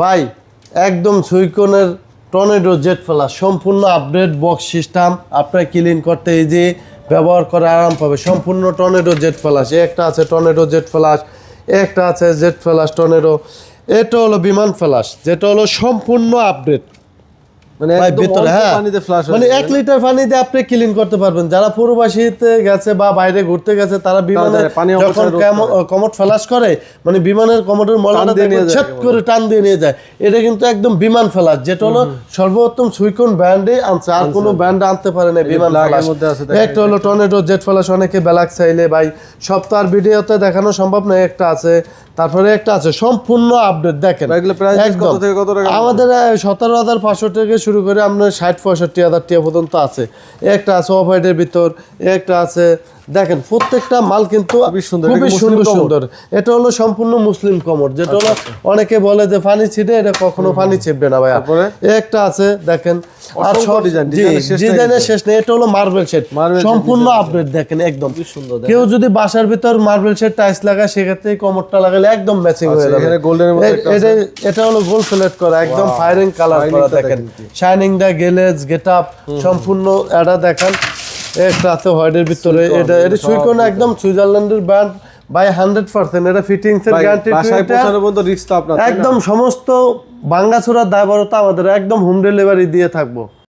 ভাই একদম সুইকনের tornado jet flush সম্পূর্ণ আপডেট বক্স সিস্টেম, আপনার ক্লিন করতে ইজি, ব্যবহার করে আরাম পাবে। সম্পূর্ণ টর্নেডো জেট ফ্লাশ, একটা আছে টর্নেডো জেট ফ্লাশ, একটা আছে জেট ফ্লাশ টর্নেডো। এটা হলো বিমান ফ্লাশ, যেটা হলো সম্পূর্ণ আপডেট। মানে ভিতরে হ্যাঁ মানে 1 লিটার পানি দিয়ে আপনি ক্লিন করতে পারবেন। যারা প্রবাসীতে গেছে বা বাইরে ঘুরতে গেছে তারা বিমানে যখন কমোড ফ্লাশ করে মানে বিমানের কমোডের মলাটা ছেদ করে টান দিয়ে নিয়ে যায়। এটা কিন্তু একদম বিমান ফ্লাশ, যেটা হলো সর্বোত্তম সুইকন ব্র্যান্ডে আনছে, আর কোনো ব্র্যান্ড আনতে পারে না বিমান ফ্লাশ। একটা হলো টর্নেডো জেট ফ্লাশ, অনেকে ব্ল্যাক চাইলে ভাই সব তো আর ভিডিওতে দেখানো সম্ভব নয়। একটা আছে, তারপরে একটা আছে সম্পূর্ণ আপডেট। দেখেন আমাদের 17,500 থেকে শুরু করে আপনার 60-65,000 টাকা পর্যন্ত আছে। একটা আছে অফ হোয়াইটের ভিতর, একটা আছে দেখেন প্রত্যেকটা মাল কিন্তু খুবই সুন্দর। এটা হলো সম্পূর্ণ মুসলিম কমোড, যেটা হলো অনেকে বলে যে পানি ছিটে, এটা কখনো পানি ছিটবে না ভাইয়া। একটা আছে দেখেন, আর সব ডিজাইনের শেষ নেই। এটা হলো মার্বেল শেড, সম্পূর্ণ আপডেট। দেখেন একদম কেউ যদি বাসার ভিতর মার্বেল শেড টাইলস লাগায়, সেক্ষেত্রে কমোডটা লাগালে একদম ম্যাচিং হয়ে যাবে। এটা হলো গোল্ড ফিলেট করা, একদম ফায়ারিং কালার করা। দেখেন শাইনিং দা গ্লেজ গেটআপ সম্পূর্ণ এটা দেখেন। একটা আছে হোয়াইটের ভিতরে, এটা সুইকন একদম সুইজারল্যান্ডের ব্র্যান্ড বাই 100%। এটা ফিটিংস এর গ্যারান্টি, একদম সমস্ত ভাঙাচোরার দায়বদ্ধতা আমাদের, একদম হোম ডেলিভারি দিয়ে থাকবো।